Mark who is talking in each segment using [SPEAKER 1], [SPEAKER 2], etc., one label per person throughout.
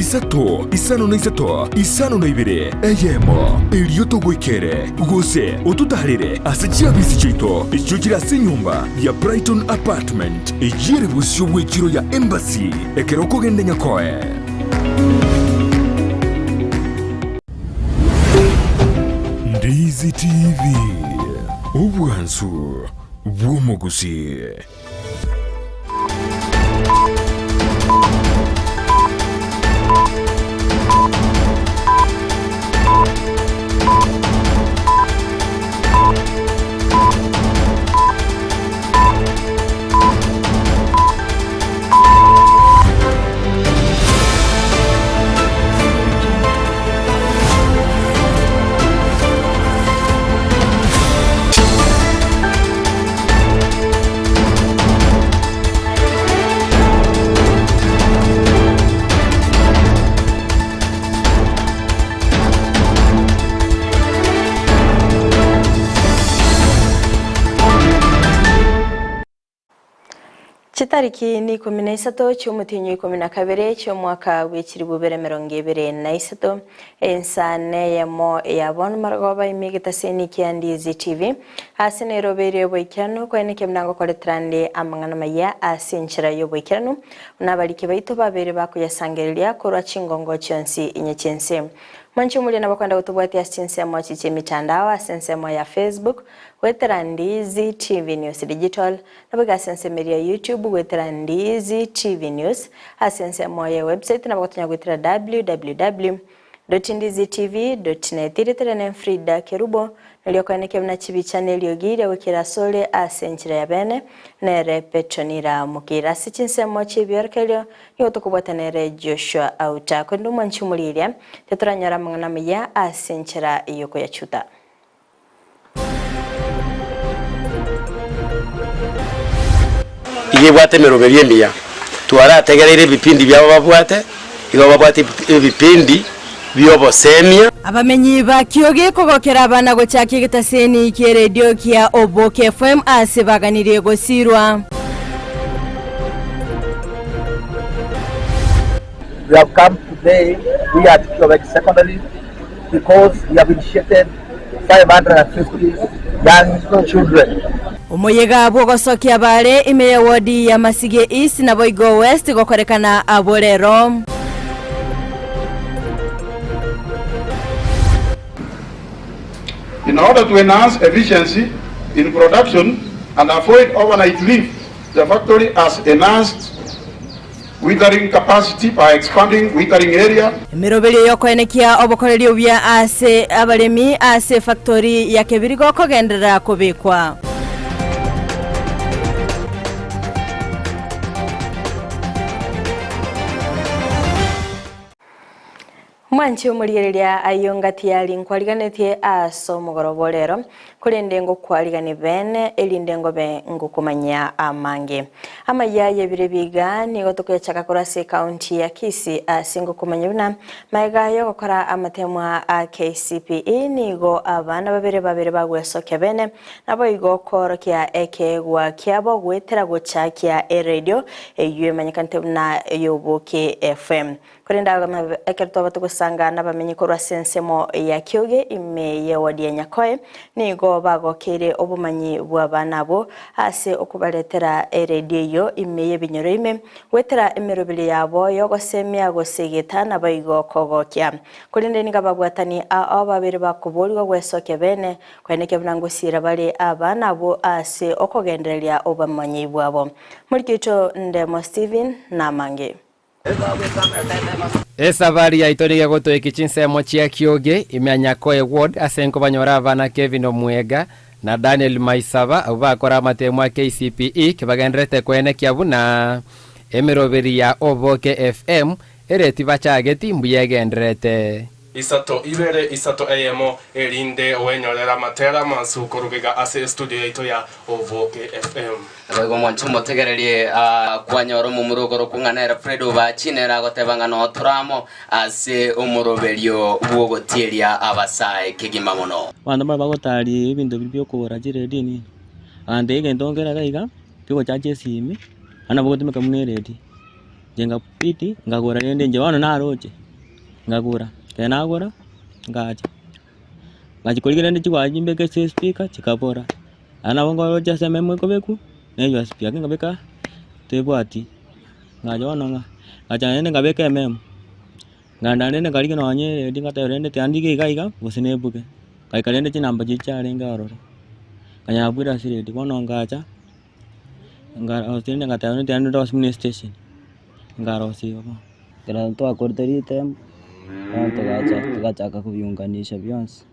[SPEAKER 1] isato isano na isato isano na ibere EYEMO iliyo tugwikere guse ututaharire asijia bisi chito ichukira sinyumba ya Brighton Apartment ijire busyo wekiro ya Embassy ekero kugende nyakoe. Ndizi TV ubwansu bw'omugusi.
[SPEAKER 2] Chitariki ni 13 cy'umutinyo 12 cyo mwaka w'ikiribu 2023 ENSA EYEMO yabona margoba imigita seniki ya Ndizi TV hasine robere bwikano kweneke mnango koletrande amangana maya asinchira yo bwikano unabalike baito babere bakuyasangerelia korwa chingongo cyonsi inyechense Mancho muli nabakwenda kutubwati ya sinsemo chiche mitandao asensemo ya Facebook wetera Ndizi TV News Digital nabaga asensemo ya YouTube wetera Ndizi TV News asensemo ya website nabakwenda wetera www.ndizitv.net iritere FRIDAH KERUBO niliyokwanike mna chibi channel yogire wekera sole asenchira ya bene nere Petra Mokeira sichinsemo chibi yorkelyo yotokubwata nere Joshua AUTA kwendo mwanchumuliria teturanyara mwanamya asenchira yoko ya chuta
[SPEAKER 3] iye bwate meroberie miya twara tegerere bipindi byabo babwate igo babwate bipindi byobo semia
[SPEAKER 2] abamenyi bakioge kogokera abana gochaki gitaseni ki radio kia Oboke FM asibaganiriye gosirwa.
[SPEAKER 4] We have come today, we are at Kisii Secondary, because we have initiated 550 young children.
[SPEAKER 2] Umuyega bwogosokia bare imeye wodi ya Masige East na Boigo West gokorekana aborero.
[SPEAKER 5] In order to enhance efficiency in production and avoid overnight leave, the factory has enhanced withering capacity by expanding withering area.
[SPEAKER 2] Mirobeli yoko enekia obokoreri ubya ase abalemi ase factory ya kebirigo kogendera kubikwa. Mwanchi umuriyereria ayongati yali nkwaliganetie aso mugorobolero kulende ngo kwaligane bene elindengo be ngukumanya amange AMAYIA yebire biga ni gotoke chakakora se county ya Kisii asingo kumanya bina maiga yo gukora amatemwa a KCPE nigo abana babere bagwesoke bene nabo igo korokia ekegwa kyabo gwetera gochakia radio eyemanyikante na Oboke FM kurenda agama ekerto batukusanga nabamenyi korwa sensemo ya kyoge imeye wadi nyakoe nigo bagokere obumanyi bw'abana bo ase okubaletera radio yo imeye binyoroime wetera emerobili yabo yogosemya gosegeta nabayigo kogokya kulinde nigabagwatani ababere bakubolwa gwesoke bene kweneke bnangosira bali abana bo ase okogenderelia obumanyi bwabo murikito ndemo Steven namange
[SPEAKER 6] Esabari ya itonige goto ekichinsemo chia kyoge imyanyakoe ward asenko banyora abana Kevin Omwega na Daniel Maisaba abakora amatemwa KCPE kibagendrete kwene kyabuna emeroberi ya Oboke FM ereti bachageti mbuyegendrete
[SPEAKER 7] isato ibere isato EYEMO elinde owenyorera matera mansukorugega ase studio ito ya Oboke FM
[SPEAKER 8] abego mwanchumo tegererie kwanyoro mu murugoro kunganera Fredo bachinera gotebanga no turamo ase umuroberio bwogotieria abasae kigima muno
[SPEAKER 9] bana bagotari ibintu bibyo kubora jiredi ni ande igentongera gaiga byo chaje simi ana bogotemeka muneredi jenga piti ngagura rende nje wana naroje ngagura kenagura ngacha ngachikolira rende chikwaji ke speaker chikapora ana bongo roja sema mweko beku neyo speaker ngabeka tebwati ngaja wana ngacha rende ngabeka nganda rende ngalike nonye ndingata rende tiandike igaiga businebuke kaikarende chinamba chicharenga ororo kanyabwira siredi bono ngacha otende ngatano tiando dos mini station ngaro siyo
[SPEAKER 10] kira to akorteri tem tugacha kuviunganisha byonse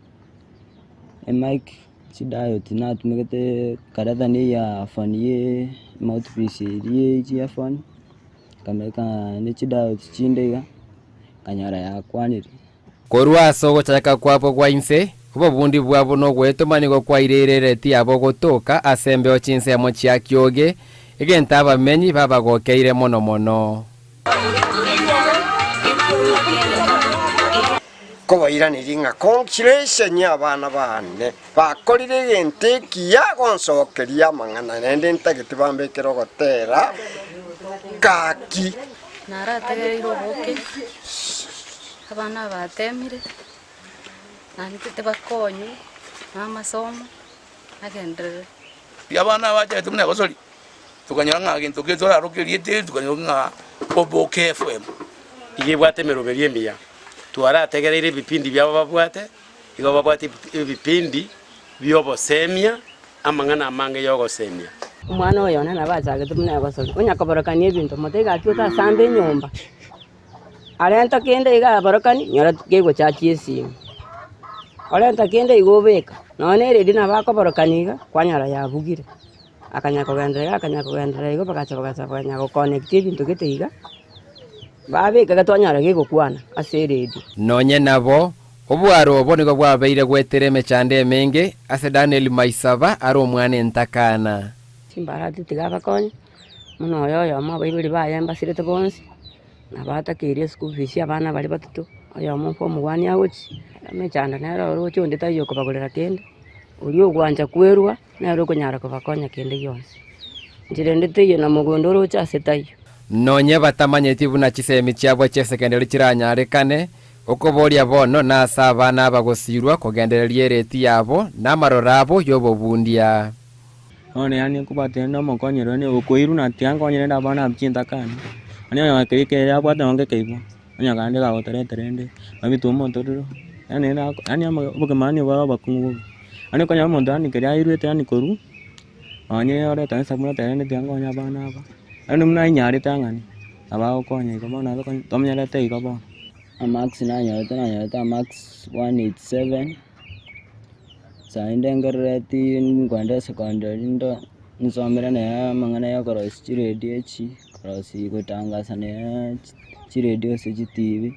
[SPEAKER 10] mic sidayo tinatumekete karadhani ya fanie mouthpiece ye ya fan kameka ne chidayo chindega kanyara ya kwaniri
[SPEAKER 6] korwa sogo chaka kwapo kwa inse kubo bundi bwabo no gwetomani kwa irerere ti abo gotoka asembe ochinse mo chia kyoge igenta abamenyi baba gokeire mono
[SPEAKER 11] ko iranira congratulation abana bane bakorire gente kiya gonsokeria mangana nende ntagiti bambekero gotera kaki
[SPEAKER 12] narategereiro boke abana batemire nantete bakonye n'amasomo agendere
[SPEAKER 13] yabana baje tumne gosori tukanyora ngintu kitora rukiriete tukanyora oboke FM
[SPEAKER 3] igibwate meroberi emia twarategereire bipindi byabo babwate igo babwate bipindi byobosemia amangana amange yogosemia
[SPEAKER 14] umwana oyo nana bazaga tumne gosori onyakoborokani ebintu motega kyota sambe nyumba arenta kende iga borokani nyora kego chachiesi arenta kende igobeka none redi na bakoborokaniga kwanyara yabugire akanyakogandera igo bakacha banyako connect ibintu geteiga babeka gatwanyara gego kwana aseredi
[SPEAKER 6] nonye nabo obwaro obonigo bwabeire gwetereme chande menge ase Daniel Maisaba ari omwana entakana
[SPEAKER 14] simbarati tigabakonye muno yoyo mabaibiri bayamba sirete bonsi nabatakire school fees abana bali batatu oyo mufo mugwani awochi amechanda nero rocho ndeta yoko bagolera kende uri ogwanja kwerwa nero kunyara kubakonya kende yonse ndire na mugondo rocha setayo
[SPEAKER 6] nonye batamanyeti buna chisemi cyabo chesekendere kiranyarekane okoboria bono nasa abana bagosirwa kugendereria ereti yabo namarorabo yobobundia
[SPEAKER 9] one yani kubatenda mukonyero ne ukoiru na tiangonyere ndabana bchintakana ani yakeke yabwata onge keibo anya kande ga otereterende babitu montoro ani bukemani baba bakungu ani konya mondo ani keria irwete ani koru anye ore tansa muna terende tiangonya bana aba ani muna nyari tangani aba okonya ikobona tomnyere te ikobona
[SPEAKER 10] max na nyareta max 187 saindengereti ngwanda secondary ndo nsomera na mangana ya cross radio chi cross gutangasa na chi radio se TV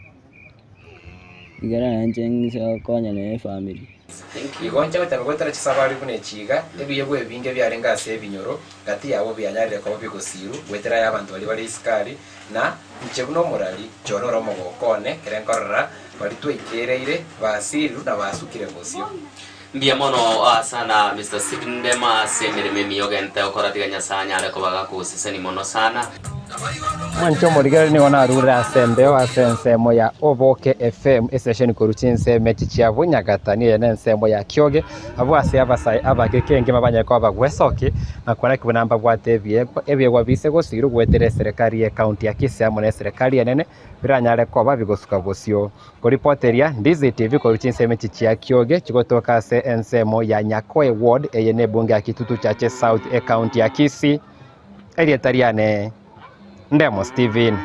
[SPEAKER 10] igara nje konya na family
[SPEAKER 6] igonja batabagotara chisabari kune chiga ebiye bwe binge byarenga se binyoro gati yabo byanyarire ko bigosiru wetera y'abantu bali iskari na nchebuno morali chonoro mogokone kerenkorra bali twekereire basiru na basukire gosio
[SPEAKER 8] mbia mono sana Mr. Signdema semirime miyogente okoratiga nyasanya areko bagakusiseni mono sana
[SPEAKER 6] mwancho morigere ni wana rura asense moya oboke FM station koruchinse mechichia bunyagatani yenense moya kyoge abwase abasai abagekenge mabanya kwa bagwesoki na kwana kibunamba bwatebye ebyegwa bise gosiru gwetere serikali ya county ya Kisii amone serikali yenene biranyare kwa babigosuka bosio koripoteria Ndizi TV koruchinse mechichia kyoge chigotoka se ensemo ya Nyakoe ward eyene bunge ya Kitutu chache South county ya Kisii elietariane Ndemo Steven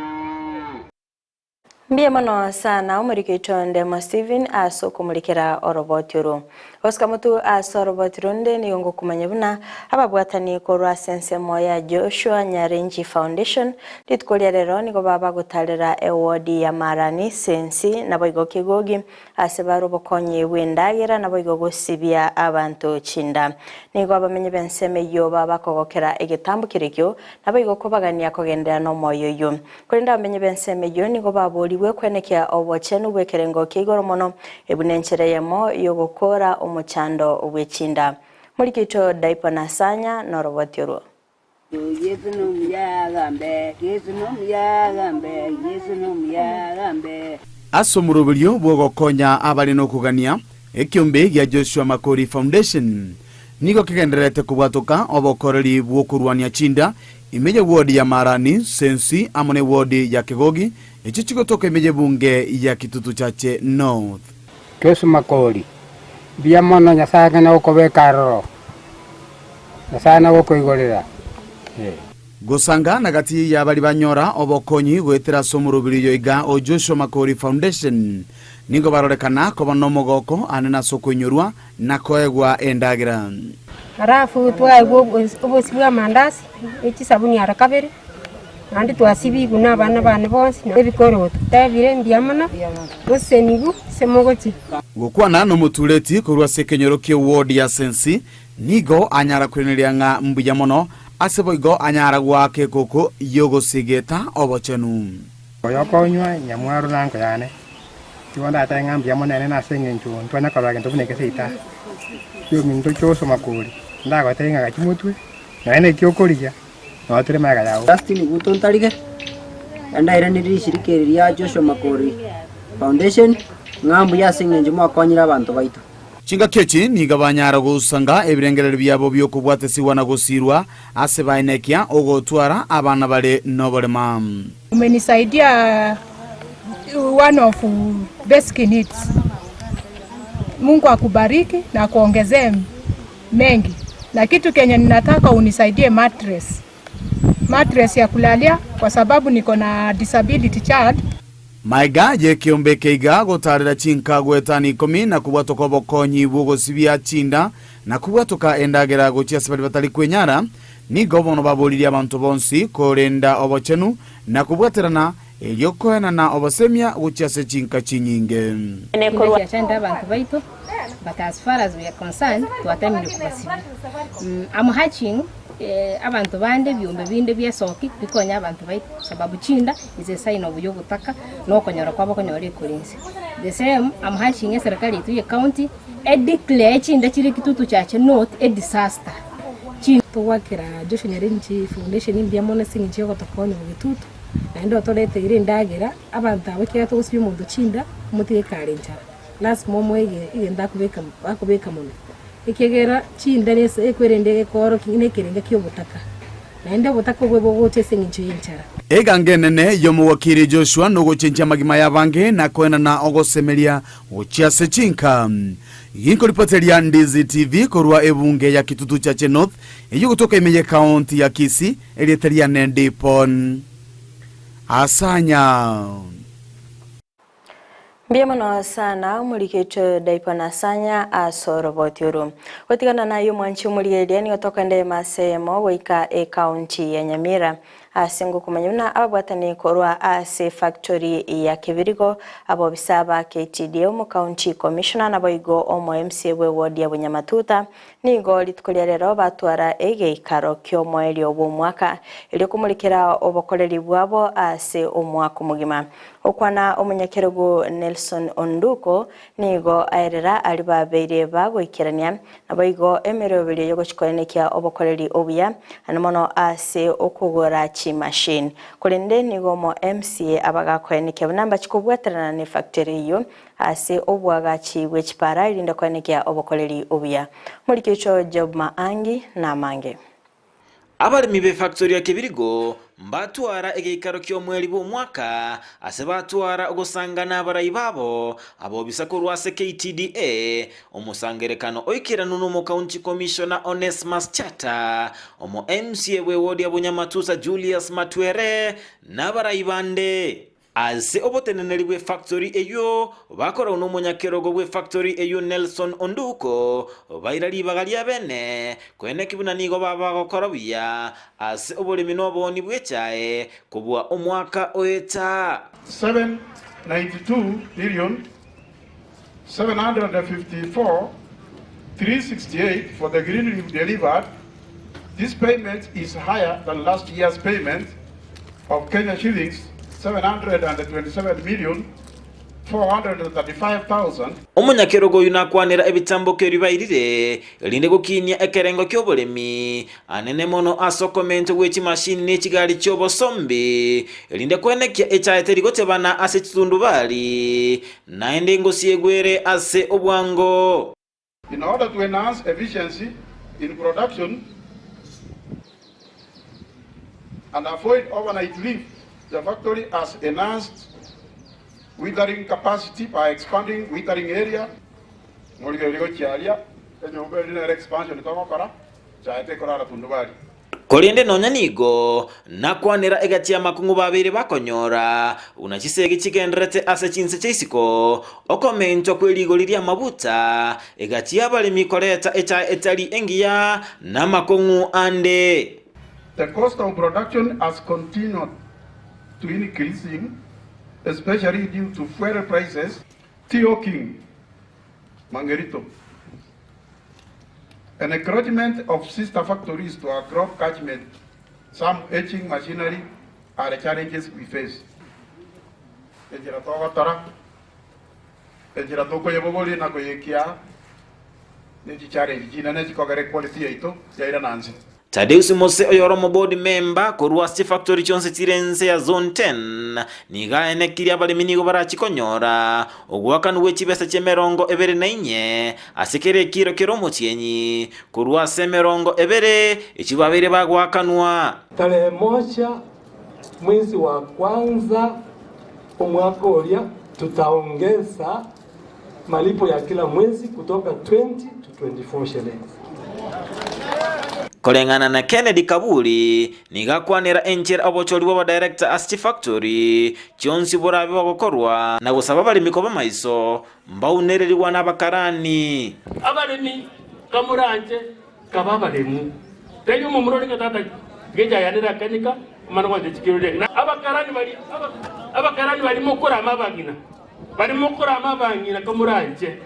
[SPEAKER 2] Mbia mono sana umurikito Ndemo Steven aso kumulikira orobotiro Oscar mutu aso orobotiro nde ni yongo kumanya buna ababwatani korwa sense moya Joshua Nyarenji Foundation litkolia rero niko baba gutalira award ya marani sensi nabo igokigogi asebaro bokonye wendagira nabo igogosibya abantu chinda niko abamenye benseme yo baba kogokera egetambukirikyo nabo igokobagania kogendera no moyo yo kurinda abamenye benseme yo niko baboli we kwenekia obochenu bwekerengo kigoro mono ebunenchereyemo yogokora omuchando obwechinda mulikito daipa nasanya norobotiro
[SPEAKER 15] Asomurubulyo bwogokonya abali nokugania ekiombe gya Joshua Makori Foundation nigo kigenderete kubwatuka obokoreri bwokurwania chinda imeje wodi ya Marani Sensi amone wodi ya Kigogi echo chigotoka imeje bunge ya Kitutu Chache North.
[SPEAKER 16] Joshua Makori bia mono nyasaga na ukobeka ro nyasaga uko igorera
[SPEAKER 15] Gusanga nagati ya bali banyora obokonyi gwetera somurubulyo iga o Joshua Makori Foundation nigo barorekana ko banomogoko anena sokonyorwa nakoegwa endagira
[SPEAKER 17] Harafu twaegwo ubusibwa mandasi echi sabuni arakabere andi twasibi guna bana bonsi na ebikoro tutabire mbiamana gusenigu semogochi
[SPEAKER 15] gukwana no mutuleti kurwa sekenyoro ke ward ya Sensi nigo anyara kwenelia nga mbujamono aseboigo anyara gwake koko yogo sigeta obochenu
[SPEAKER 16] oyokonywa nyamwaru nanko yane tiwanda tanga mbiamona nena sengenchu ntwana kabaga ntobune kesita yo minto choso Makori ndago tenga gachimutwe na ene kyokoria no tere maga yawo
[SPEAKER 10] Dustin gutontarige andaira ni shirikeri ya Joshua Makori Foundation ngambu ya sengenju mwakonyira abantu baitu
[SPEAKER 15] Chinga kechi niga banyara gusanga ebirengerero byabo byo kubwatesiwa na gusirwa asebainekia ogotwara abana bale nobolema.
[SPEAKER 18] Umenisaidia one of basic needs. Mungu akubariki na kuongezee mengi. Na kitu kenye ninataka unisaidie mattress ya kulalia kwa sababu niko na disability child.
[SPEAKER 15] Maiga ye kiombe keiga gotarira chinka gwetani 10 na kubwatoka bokonyi bugo sibia chinda na kubwatoka endagera gochia sabali batali kwenyara ni gobono baboliria abantu bonsi korenda obochenu na kubwaterana eliokoena na obosemia gochia se chinka chinyinge
[SPEAKER 19] ene korwa chanda abantu baito but as far as we are concerned twatamire kubasibi am hatching abantu bande byumbe binde byesoki bikonya abantu baito sababu chinda is a sign of yogutaka no konyora kwabo konyore kurinse the same am hatching serikali tu ye county declare chinda chiri Kitutu Chache North a disaster chinto wakira Joshua Nyamira Foundation imbia mona singi yoko tokoni mu Kitutu na ndo tolete ire ndagira abantu abakira to usibi mu chinda mutige karenja last momo igenda kubeka muno ikegera chinda nese ekwerendege koro kine kirenga kyobutaka naende butaka bwebo gote sengincho yinchara
[SPEAKER 15] egangenene yomu wakiri Joshua no gochenja magima yabange na kwena na ogosemelia ochia sechinka yinko ripotelia Ndizi TV korwa ebunge ya Kitutu Chache North eyo kutoka Emeya County ya Kisii elietelia nendipon asanya
[SPEAKER 2] Mbiamano sana mulikecho daipana sanya asorobotiuru. Watigana na yu mwanchi muligedia ni otoka nde masemo wika county ya Nyamira. Asingu kumanyuna abwatani korwa ase factory ya Kibirigo abo bisaba KTDO mu county commissioner na boigo omo MCA we ward ya Bunyamatuta nigo litukulia rero batwara ikaro kyo mweli obumwaka ili kumulikira obokoreri bwabo ase omwaka mugima okwana omunyakerugo Nelson Onduko nigo aerera ali babeire bagwikirania na boigo emerobiri yo gochikonekia obokoreri obuya anomono ase okugora machine kulende nigomo MCA abagakweneke bunamba chikubwaterana ne factory yo ase obwaga chiwe chipara ilinda kwenekya obokoleri obuya mulikecho Job Maangi na Mange
[SPEAKER 20] abalimi be factory ya Kibirigo mbatwara egeikaro ky'omweli bw'omwaka ase batwara ogosangana abarayi babo abo bisakurwa se KTDA omusangerekano oikiranu no county commissioner Onesmus Chata omo MCA we ward ya Bunyamatuta Julius Matwere n'abarayi bande ase oboteneneri bwe factory eyo bakora uno munyakerogo bwe factory eyo Nelson Onduko bairali bagali abene kwene kibuna nigo baba gokora buya ase obolimi no boni bwechae kubwa omwaka oeta
[SPEAKER 5] 792,754,368 for the green leaf delivered. This payment is higher than last year's payment of Kenya shillings 727 million 435,000.
[SPEAKER 20] Omunyakerugo yunakwanira ebitambo keribairire elinde gukinya ekerengo ky'oburemi anene mono asokomento w'ekimashini n'ekigali ky'obosombe elinde kwenekya ekyayeteri gotebana ase kitundubali naende Gusii egwere ase obwango.
[SPEAKER 5] In order to enhance efficiency in production and avoid overnight leave, the factory has enhanced withering capacity by expanding withering area.
[SPEAKER 20] Kolinde nonyanigo nakwanira egatia makungu babiri bakonyora unachisegi chigenderete ase chinse cheisiko okomento kweligo liria mabuta egatia balimi koleta echa etali engia na makungu ande.
[SPEAKER 5] The cost of production has continued to increasing, especially due to fuel prices, Theo King, Mangerito. An encouragement of sister factories to our crop catchment, some etching machinery are the challenges we face.
[SPEAKER 20] Tadeusi Mose oyoromo board member korwa sti factory chonse tirense ya zone 10 niga enekiri abaliminigo barachikonyora ogwakanu wechibesa chemerongo ebere nainye asekere kiro kiromo chenyi korwa semerongo ebere echibabere bagwakanwa.
[SPEAKER 21] Tarehe 1 mwezi wa kwanza umwaka ulia tutaongeza malipo ya kila mwezi kutoka 20 to 24 shillings.
[SPEAKER 20] Kolengana na Kennedy Kabuli nigakwanira encher abochori wa director asti factory chonsi borabe bagokorwa na gusaba bali mikoba maiso mbaunereriwa n'abakarani
[SPEAKER 22] abalimi kamuranje kababalemu teyo mu murori gatata geja yanira kanika mano kwa chikirode na abakarani bali mukura amabangina kamuranje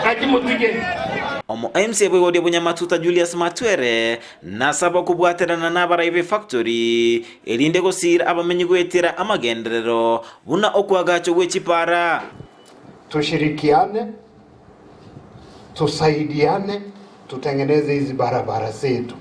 [SPEAKER 22] kati mutige.
[SPEAKER 20] Omo MC bwode bunyamatuta Julius Matwere nasaba kubwaterana n'abaraive factory elinde gosira abamenyi gwetera amagenderero buna okwagacho wechipara.
[SPEAKER 23] Tushirikiane, tusaidiane, tutengeneze hizi barabara zetu.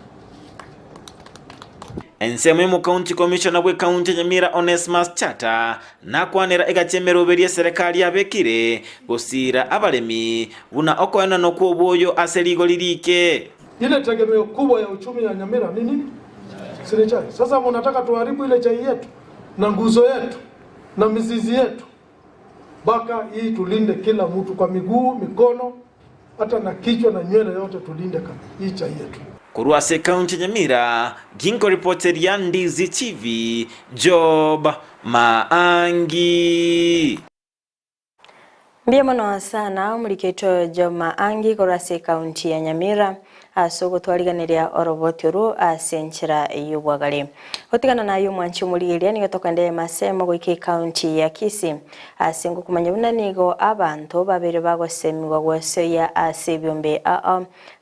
[SPEAKER 20] Ensemo mu county commissioner we county Nyamira Onesmus Chata nakwanira egachemero berie serikali yabekire gosira abalemi buna okoena nokwoboyo aseligo lirike.
[SPEAKER 21] Ile tegemeo kubwa ya uchumi ya Nyamira ni nini? Sile chai. Sasa mnataka tuharibu ile chai yetu na nguzo yetu na mizizi yetu. Baka hii tulinde kila mtu kwa miguu, mikono, hata na kichwa na nywele yote tulinde kama hii chai yetu.
[SPEAKER 20] Kuruase county Nyamira, ginko reporter ya Ndizi TV, Job Maangi.
[SPEAKER 2] Mbia mono sana muliketo Job Maangi kuruase county ya Nyamira asogo twaliganiria oroboturu asenchira yubwagali. Otigana na yu mwanchi muligiria nigatokande masemo gwiki county ya Kisii asengo kumanyabuna nigo abantu babiri bagosemiwa gweseya asebyombe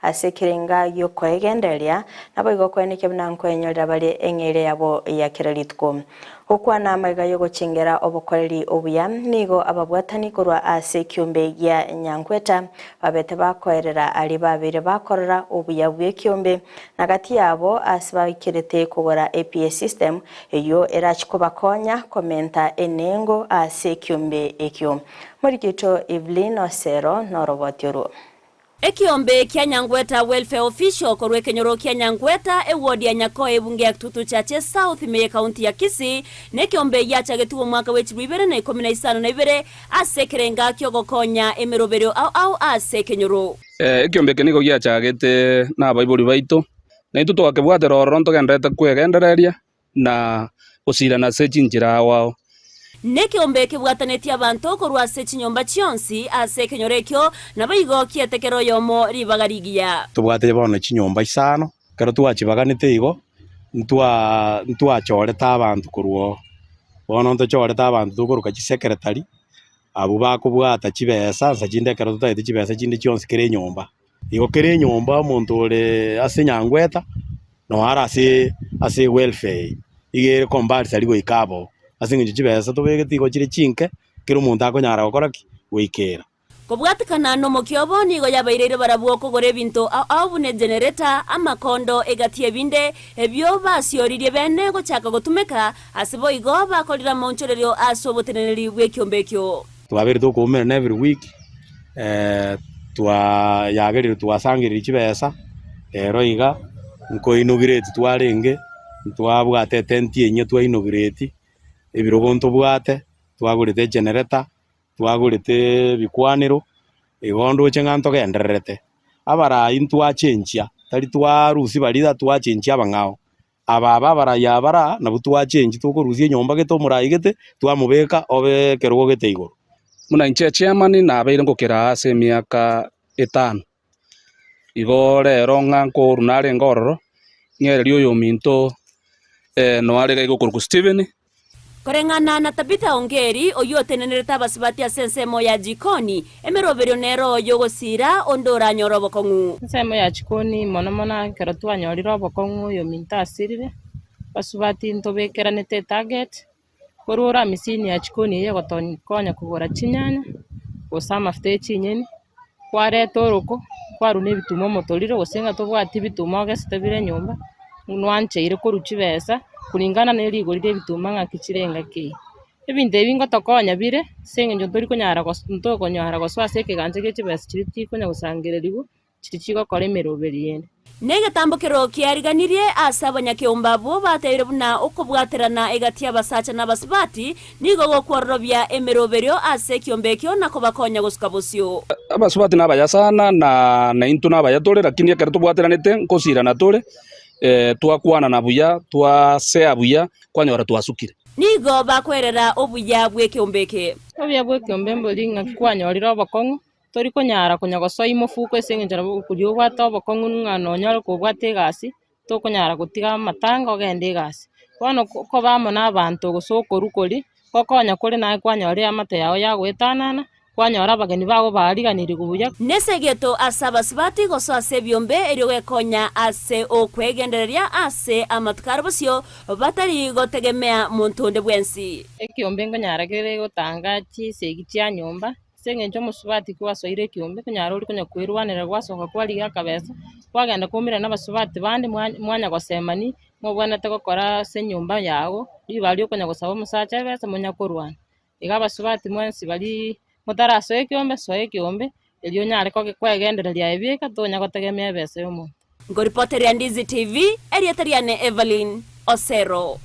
[SPEAKER 2] asekirenga yokwegenderia nabo igokweneke bnanko enyorera bali engere yabo yakiralitko okwana amaiga yogochingera obokoreri obuya nigo ababwatani korwa asekyombe ya Nyankweta babete bakoerera ali babiri bakorera obuya bw'ekyombe nagati yabo asibakirete kugora APS system eyo erachikobakonya komenta enengo asekyombe ekyo muri kito Evelyn Osero norobotiro.
[SPEAKER 24] Ekiombe kia Nyangweta Welfare Official korwe kenyoro kia Nyangweta ewodi ya Nyakoe bunge ya Kitutu Chache South Meye County ya Kisii nekiombe ya chagetuwa mwaka wechibibere na 15 asekerenga kyogokonya emeroberio au asekenyoro.
[SPEAKER 25] Ekiombe keniko ya chagete na baibuli baito na itu twakebwatera oronto gendete kwegendereria na usira na sechinjira wao.
[SPEAKER 24] Nekiombe kebwatanetia abantu korwa sechinyomba chionsi asekenyorekyo nabayigo kietekero yomo ribagarigia.
[SPEAKER 3] Tubwate bono chinyomba isano kero twachibaganite igo ntwachoreta abantu korwo bono ntochoreta abantu tukoruka chi secretary abo bakubwata chibesa sajinde kero tutaite chibesa chinde chionsi kere nyomba igo kere nyomba muntu ore ase Nyangweta no ara ase welfare igere kombari sari go ikabo asinge chibesa tobegeti go chire chinke kira omonto akonyara gokora ki goikera.
[SPEAKER 24] Kobwatikana no mokiobo nigo yabairire barabuo kogora ebinto abune generator amakondo egati ebinde ebyo basioririe bene gochaka gotumeka asibo igo bakorira monchorerio asoboteneri bwekiombekio.
[SPEAKER 3] Twabere tukumera every week yagerire twasangirira chibesa rero iga nko inaugurate twarenge twabwate tenti enye twa inaugurate ebirogo ntobwate twagurite generator twagurite bikwaniro igondo chenganto gendererete abara intwa chenchia tari twarusi barida twachenchia bangao aba baraya bara na butwa chenchi tukorusie nyomba geto murayigete twamubeka obe kerubo gete igoro
[SPEAKER 25] muna inche chairman na abeire ngokera ase miaka 5 igo rero nganko runare ngororo ng'ereri oyo minto no arega igokuru Steven
[SPEAKER 24] koreng'ana na Tabitha Ongeri oyotenenerete abasibati ase ensemo ya jikoni emeroberio nero yogosira ondora nyoro obokong'u
[SPEAKER 1] ensemo ya jikoni mono mono kero twanyorire obokong'u oyo minto asirire basubati ntobekeranete target korora misini ya jikoni yegotonya kugora chinyanya gosa amafuta echinyeni kwareta oroko kwaruna ebituma omotoriro gosenga tobwati ebituma ogesete bire nyomba nwancheire koruchi besa kulingana na erigorire ebituma ng'aki chirenga ki ebinto ebi ngotokonya bire senge njo tori konyara ntokonyara goswasa ekeganje gechibesa chiri tikonya gosangereriwa chiri chigokora emeroberi ende
[SPEAKER 24] negetambokero kiariganirie ase abanyakeumba bo bateire buna okobwaterana egati abasacha n'abasibati nigo gokwororobia emeroberio ase kiombekio nako bakonya gosuka bosio
[SPEAKER 25] abasibati nabayasana na into nabayatore lakini ekero tobwateranete nkosirana tore twakwana na buya twasea buya kwanyora twasukire
[SPEAKER 24] nigo bakwerera obuya bwekiombeke
[SPEAKER 1] obuya bwekiombe mbori kwanyorira obokong'u tori konyara konyagosoa imofuko esenge njara kurio gwata obokong'u ng'ano nyoro kobwata egasi tokonyara gotiga amatanga ogenda egasi bono ko bamo n'abanto gosokorukori gokonya kore naye kwanyorire amate yao yagoetanana kwanyora abageni bago bariganiri gubuya
[SPEAKER 24] nesegeto ase abasibati gosoa ase ebiombe erio gekonya ase okwegendereria ase amatukaro bosio batari gotegemea montonde bwensi
[SPEAKER 1] ekiombe ngonyara kere gotanga chisegi chia nyomba senge njo musubati kwasoire ekiombe konyara ori konya kwirwanira gwasoka kwariga akabesa kwagenda kumira n'abasubati bandi mwanya gosemani mobwanete gokora se nyomba yago ribari okonya gosaba omusacha ebesa monya korwana iga abasubati mwensi bari motaraso ekiombe elio nyare koge kwegendereria ebika tonya gotegemea ebesa yomuntu
[SPEAKER 24] ngoripoteria Ndizi TV erietariane Evelyn Osero.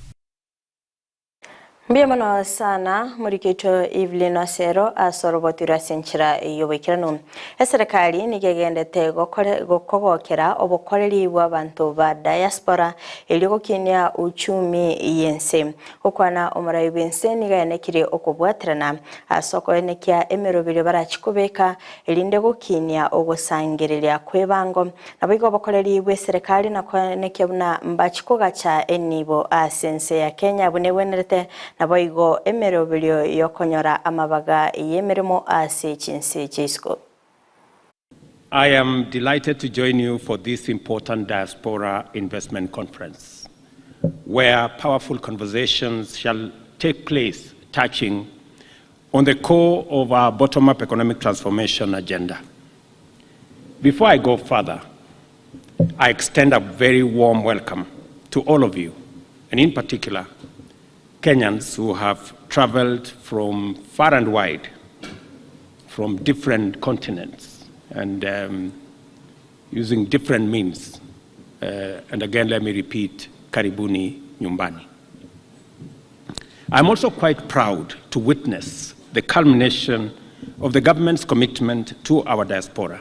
[SPEAKER 2] Mbia mono sana murikito Evelyn Osero asorobotira senchira yobekirano eserikali nigegendete gokogokera obokoreri bw'abantu ba diaspora eli gokinya uchumi yense okwana omurayi bense nigayenekire okobwaterana asoko enekia emerobire barachikubeka elinde gokinya ogosangereria kwebango nabigo bokoreri bw'eserikali nakonekia buna mbachikogacha enibo asense ya Kenya bunewenerete naboigo emeroberio yokonyora amabaga yemeremo ase chinse chisko.
[SPEAKER 4] I am delighted to join you for this important Diaspora Investment Conference, where powerful conversations shall take place touching on the core of our bottom-up economic transformation agenda. Before I go further, I extend a very warm welcome to all of you, and in particular, Kenyans who have traveled from far and wide, from different continents, and using different means. And again, let me repeat, karibuni nyumbani. I'm also quite proud to witness the culmination of the government's commitment to our diaspora.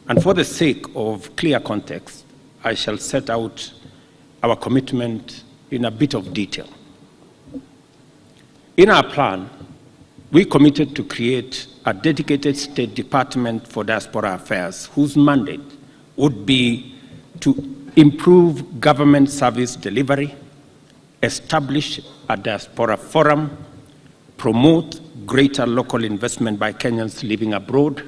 [SPEAKER 4] And for the sake of clear context, I shall set out our commitment in a bit of detail. In our plan, we committed to create a dedicated State Department for Diaspora Affairs whose mandate would be to improve government service delivery, establish a diaspora forum, promote greater local investment by Kenyans living abroad,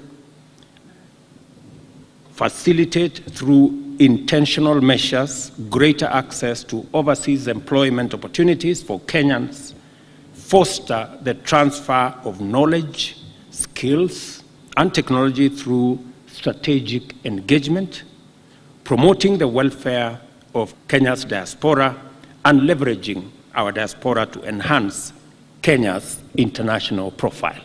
[SPEAKER 4] facilitate through intentional measures greater access to overseas employment opportunities for Kenyans, foster the transfer of knowledge, skills, and technology through strategic engagement, promoting the welfare of Kenya's diaspora, and leveraging our diaspora to enhance Kenya's international profile.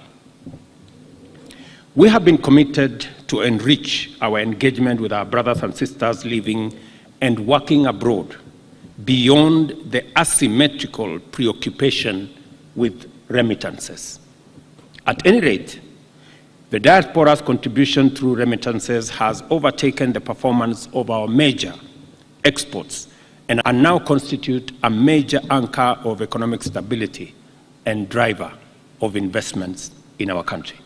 [SPEAKER 4] We have been committed to enrich our engagement with our brothers and sisters living and working abroad beyond the asymmetrical preoccupation with remittances. At any rate, the diaspora's contribution through remittances has overtaken the performance of our major exports and are now constitute a major anchor of economic stability and driver of investments in our country.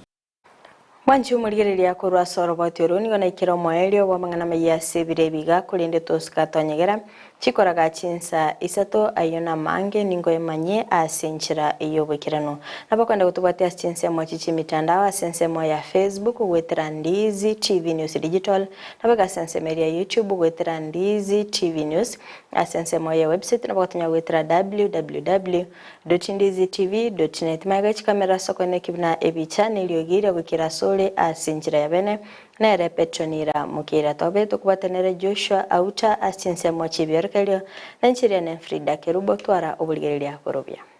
[SPEAKER 2] Wanchi umurigereria kurwa soroboti uruni gona ikiro moelio wa mangana maya sebire biga kulinde toska tonyegera chikoraga chinsa isato ayona mange ningo emanye asinchira iyobekirano nabakwenda gutubwatia chinsa mo chichi mitandao asense ya Facebook gwetera Ndizi TV News Digital nabaga sense ya YouTube gwetera Ndizi TV News asense ya website nabakatanya gwetera www.ndizitv.net magachi kamera sokone kibna ebicha niliogira gukira sole asinchira yabene nere Petronira Mokeira tobe tukubatenere Joshua AUTA asinse mo chibiorkelio nanchiria ne FRIDAH KERUBO twara obuligereria korobia.